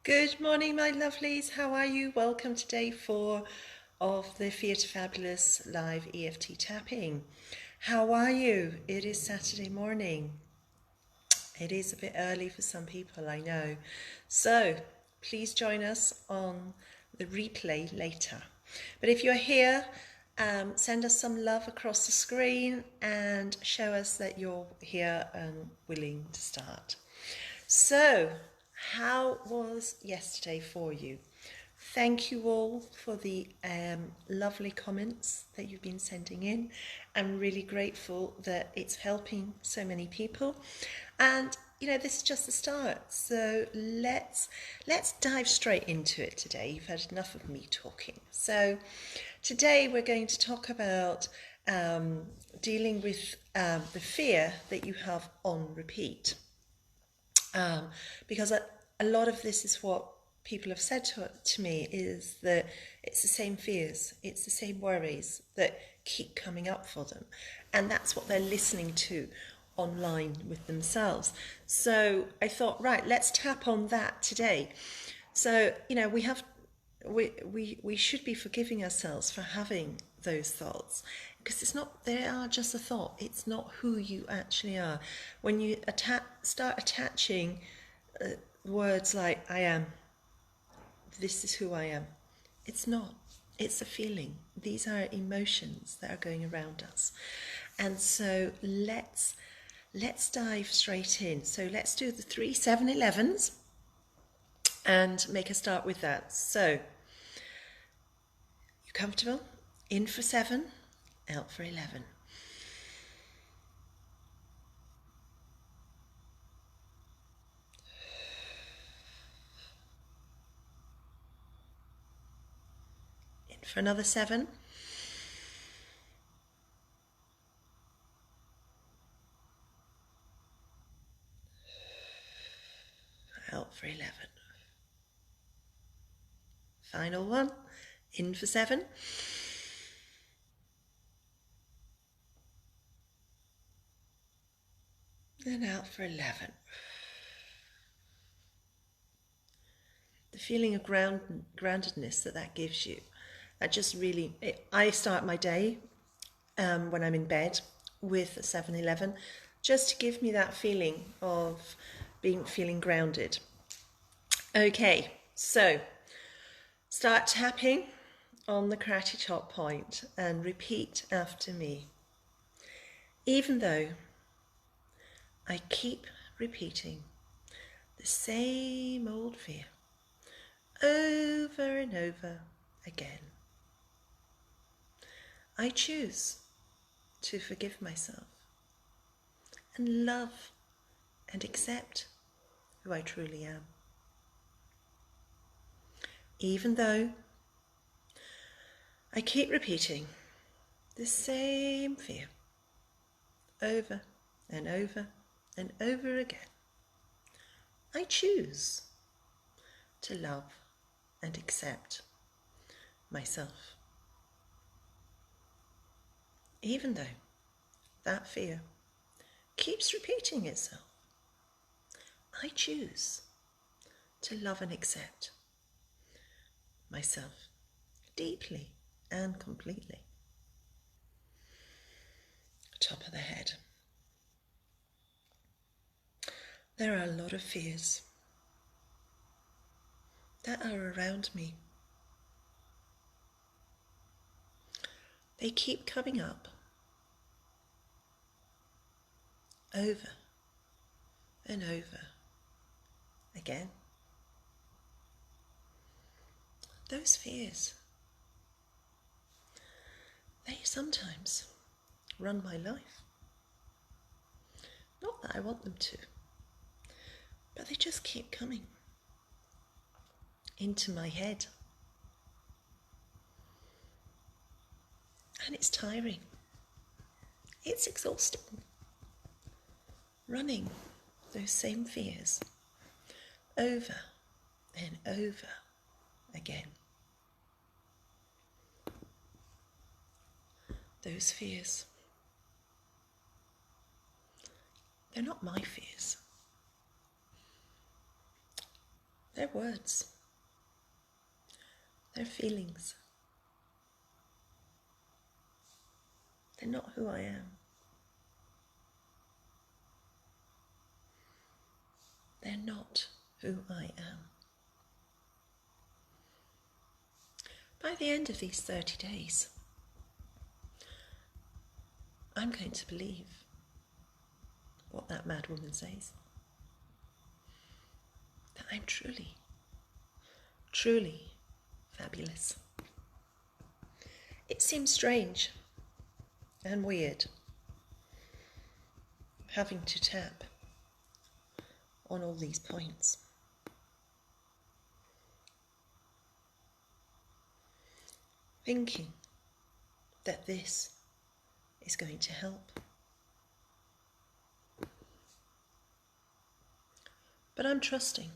Good morning, my lovelies. How are you? Welcome to day 4 of the Fear to Fabulous live EFT tapping. How are you? It is Saturday morning. It is a bit early for some people, I know. So please join us on the replay later. But if you're here, send us some love across the screen and show us that you're here and willing to start. So, how was yesterday for you? Thank you all for the lovely comments that you've been sending in. I'm really grateful that it's helping so many people. And you know, this is just the start. So let's dive straight into it today. You've had enough of me talking. So today we're going to talk about dealing with the fear that you have on repeat. Because a lot of this is what people have said to me is that it's the same fears, it's the same worries that keep coming up for them. And that's what they're listening to online with themselves. So I thought, right, let's tap on that today. So, you know, we should be forgiving ourselves for having those thoughts, because they are just a thought. It's not who you actually are. When you start attaching words like I am, this is who I am, it's not. It's a feeling. These are emotions that are going around us. And so let's dive straight in. So let's do the 3 7-11s and make a start with that. So you comfortable? In for 7, out for 11. In for another 7. Out for 11. Final one. In for 7. And out for 11. The feeling of groundedness that gives you, that just really, I start my day when I'm in bed with a 7-11, just to give me that feeling of feeling grounded. Okay, so start tapping on the karate chop point and repeat after me. Even though I keep repeating the same old fear over and over again, I choose to forgive myself and love and accept who I truly am. Even though I keep repeating the same fear over and over and over again, I choose to love and accept myself. Even though that fear keeps repeating itself, I choose to love and accept myself deeply and completely. Top of the head. There are a lot of fears that are around me. They keep coming up over and over again. Those fears, they sometimes run my life. Not that I want them to, but they just keep coming into my head. And it's tiring. It's exhausting. Running those same fears over and over again. Those fears, they're not my fears. They're words. They're feelings. They're not who I am. They're not who I am. By the end of these 30 days, I'm going to believe what that mad woman says. That I'm truly, truly fabulous. It seems strange and weird having to tap on all these points. Thinking that this is going to help. But I'm trusting,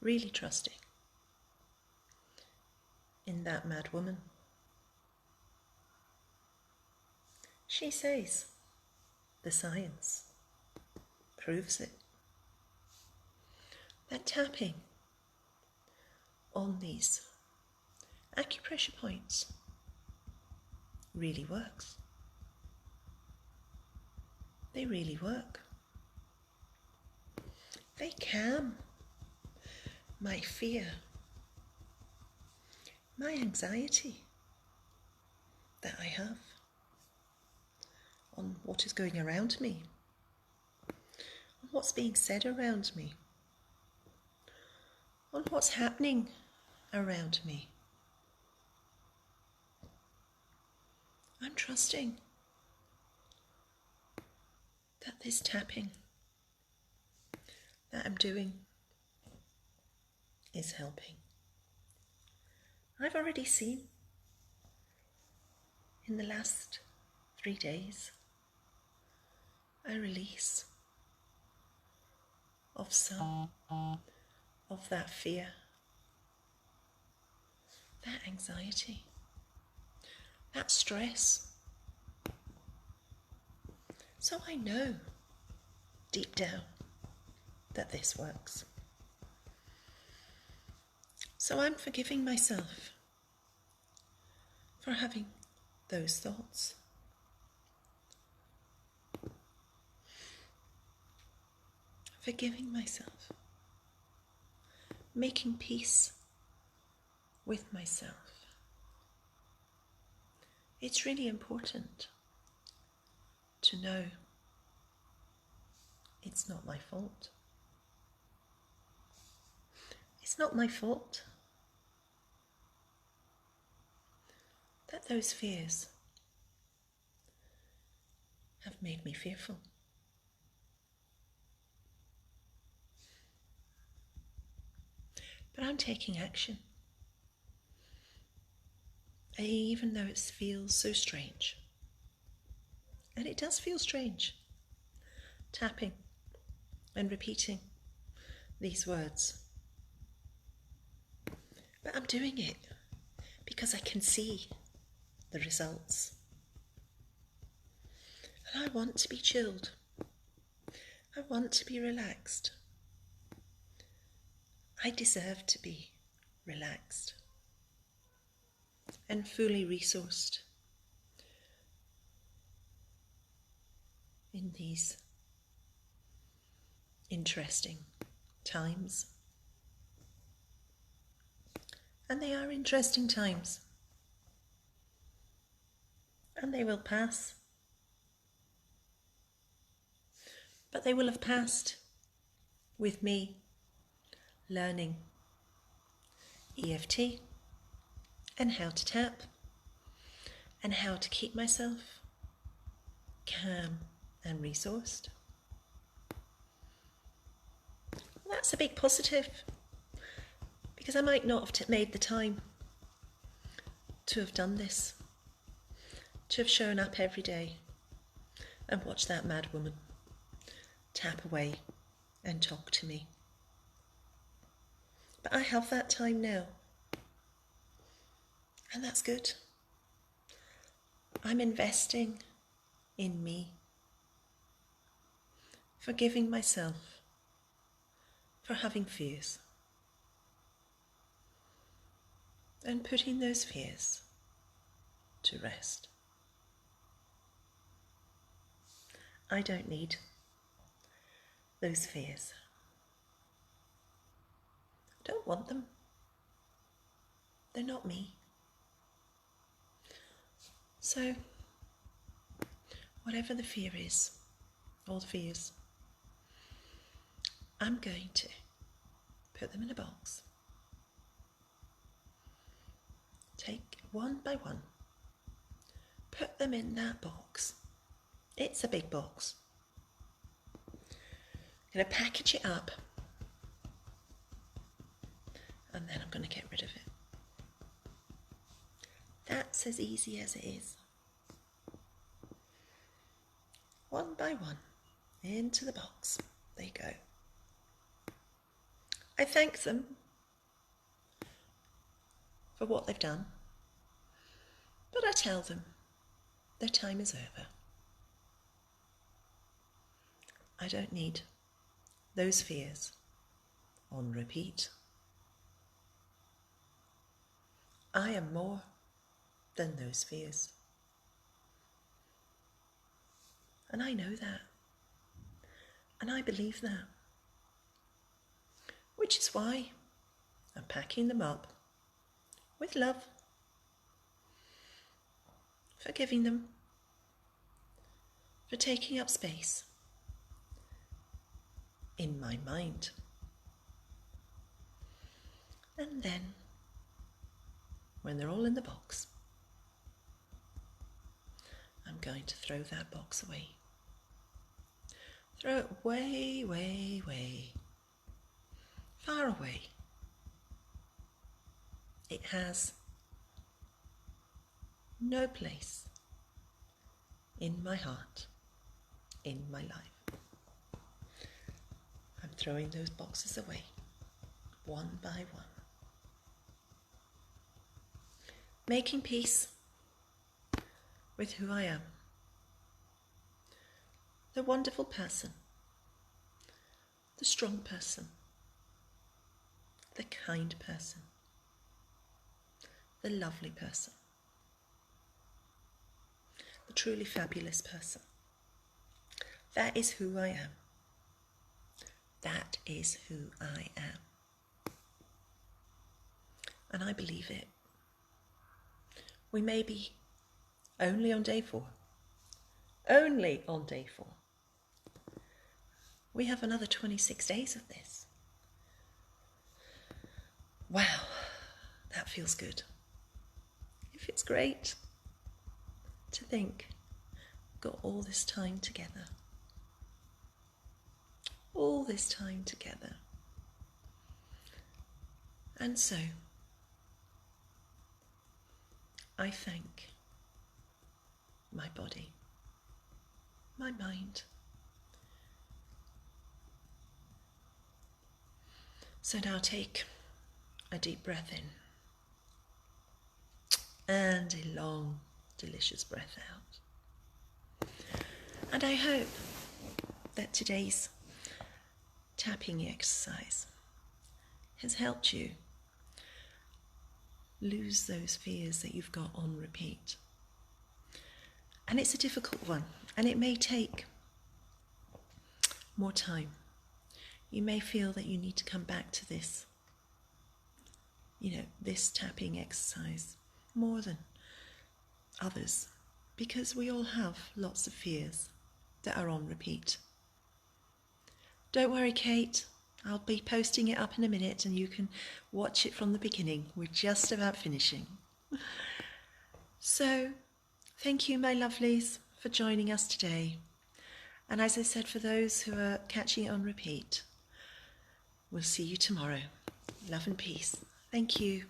really trusting in that mad woman. She says the science proves it. That tapping on these acupressure points really works. They really work. They calm my fear, my anxiety that I have on what is going around me, on what's being said around me, on what's happening around me. I'm trusting that this tapping that I'm doing is helping. I've already seen in the last 3 days a release of some of that fear, that anxiety, that stress. So I know deep down that this works. So I'm forgiving myself for having those thoughts. Forgiving myself. Making peace with myself. It's really important to know it's not my fault. It's not my fault that those fears have made me fearful. But I'm taking action. Even though it feels so strange. And it does feel strange, tapping and repeating these words. But I'm doing it because I can see the results. And I want to be chilled. I want to be relaxed. I deserve to be relaxed and fully resourced in these interesting times. And they are interesting times. And they will pass. But they will have passed with me learning EFT and how to tap and how to keep myself calm and resourced. That's a big positive, because I might not have made the time to have done this, to have shown up every day and watched that mad woman tap away and talk to me. But I have that time now, and that's good. I'm investing in me, forgiving myself for having fears and putting those fears to rest. I don't need those fears. I don't want them. They're not me. So, whatever the fear is, all the fears, I'm going to put them in a box. Take one by one, put them in that box. It's a big box. I'm going to package it up, and then I'm going to get rid of it. That's as easy as it is. One by one, into the box. There you go. I thank them for what they've done, but I tell them their time is over. I don't need those fears on repeat. I am more than those fears. And I know that. And I believe that. Which is why I'm packing them up with love, forgiving them for taking up space in my mind. And then, when they're all in the box, I'm going to throw that box away. Throw it way, way, way, far away. It has no place in my heart, in my life. I'm throwing those boxes away, one by one. Making peace with who I am. The wonderful person, the strong person, the kind person, the lovely person, the truly fabulous person. That is who I am. That is who I am. And I believe it. We may be only on day 4. Only on day 4. We have another 26 days of this. Wow, that feels good. It feels great to think we've got all this time together. All this time together. And so, I thank my body, my mind. So now take a deep breath in and a long, delicious breath out. And I hope that today's tapping exercise has helped you lose those fears that you've got on repeat. And it's a difficult one, and it may take more time. You may feel that you need to come back to this, this tapping exercise more than others, because we all have lots of fears that are on repeat. Don't worry, Kate. I'll be posting it up in a minute and you can watch it from the beginning. We're just about finishing. So, thank you, my lovelies, for joining us today. And as I said, for those who are catching it on repeat, we'll see you tomorrow. Love and peace. Thank you.